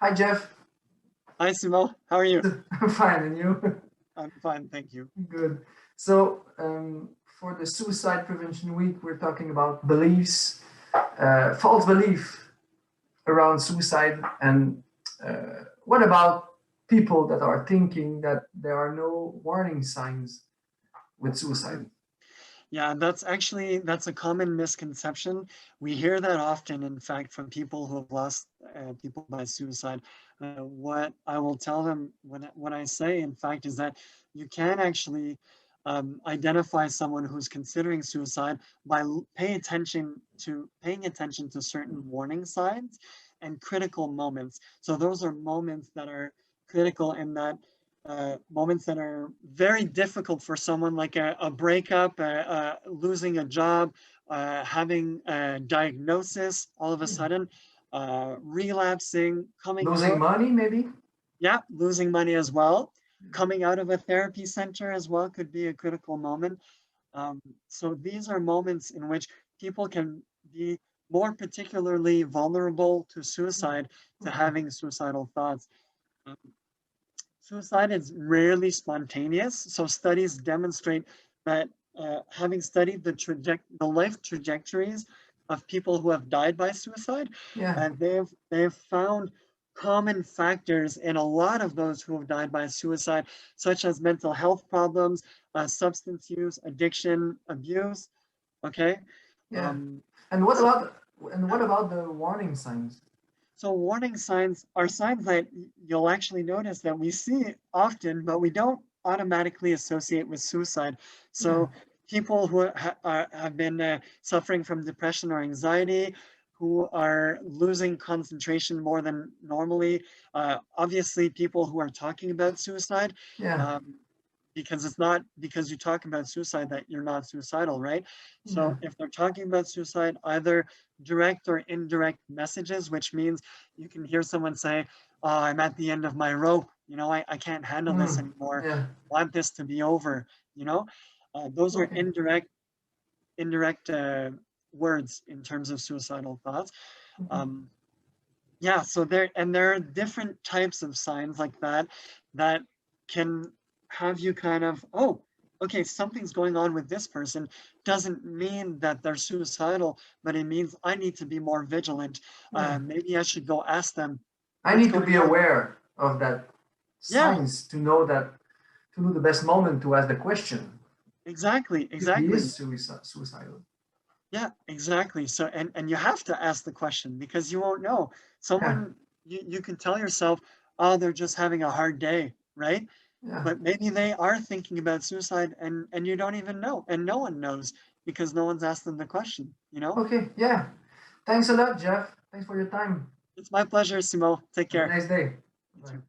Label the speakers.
Speaker 1: Hi, Jeff.
Speaker 2: Hi, Simo. How are you?
Speaker 1: I'm fine, and you?
Speaker 2: I'm fine, thank you.
Speaker 1: Good. So, for the Suicide Prevention Week, we're talking about beliefs, false belief around suicide, and what about people that are thinking that there are no warning signs with suicide?
Speaker 2: Yeah, that's a common misconception. We hear that often, in fact, from people who have lost people by suicide. What I will tell them when I say, in fact, is that you can actually identify someone who's considering suicide by paying attention to certain warning signs and critical moments. So those are moments that are critical in that moments that are very difficult for someone, like a breakup, losing a job, having a diagnosis all of a sudden, relapsing, coming
Speaker 1: Losing
Speaker 2: out,
Speaker 1: money, maybe?
Speaker 2: yeah, losing money as well, coming out of a therapy center as well could be a critical moment. So these are moments in which people can be more particularly vulnerable to suicide, to
Speaker 1: Okay.
Speaker 2: having suicidal thoughts. Um, Suicide is rarely spontaneous, so studies demonstrate that having studied the life trajectories of people who have died by suicide,
Speaker 1: Yeah.
Speaker 2: they've found common factors in a lot of those who have died by suicide, such as mental health problems, substance use, addiction, abuse. Okay.
Speaker 1: Yeah.
Speaker 2: Um,
Speaker 1: And what
Speaker 2: so
Speaker 1: about and what about the warning signs?
Speaker 2: So warning signs are signs that you'll actually notice that we see often, but we don't automatically associate with suicide.
Speaker 1: Yeah.
Speaker 2: So people who have been suffering from depression or anxiety, who are losing concentration more than normally, obviously people who are talking about suicide,
Speaker 1: Yeah.
Speaker 2: um, because it's not because you talk about suicide that you're not suicidal, right?
Speaker 1: Yeah.
Speaker 2: So if they're talking about suicide, either direct or indirect messages, which means you can hear someone say, "Oh, I'm at the end of my rope. I can't handle this
Speaker 1: Mm.
Speaker 2: anymore.
Speaker 1: Yeah.
Speaker 2: I want this to be over." You know, those are
Speaker 1: Okay.
Speaker 2: indirect words in terms of suicidal thoughts.
Speaker 1: Mhm.
Speaker 2: Um, yeah, so there are different types of signs like that that can have you kind of, oh, okay, something's going on with this person. Doesn't mean that they're suicidal, but it means I need to be more vigilant.
Speaker 1: Yeah.
Speaker 2: Maybe I should go ask them
Speaker 1: I
Speaker 2: what's
Speaker 1: need to
Speaker 2: going
Speaker 1: be
Speaker 2: on.
Speaker 1: aware of that
Speaker 2: Yeah,
Speaker 1: signs to know the best moment to ask the question
Speaker 2: exactly,
Speaker 1: if he
Speaker 2: exactly.
Speaker 1: is suicidal.
Speaker 2: Yeah, exactly. So and you have to ask the question because you won't know.
Speaker 1: Yeah.
Speaker 2: Someone you can tell yourself, oh, they're just having a hard day, right?
Speaker 1: Yeah.
Speaker 2: But maybe they are thinking about suicide and you don't even know, and no one knows because no one's asked them the question.
Speaker 1: Okay. Yeah. Thanks a lot, Jeff. Thanks for your time.
Speaker 2: It's my pleasure, Simo. Take
Speaker 1: Have a
Speaker 2: care.
Speaker 1: nice day.
Speaker 2: You
Speaker 1: Bye.
Speaker 2: too.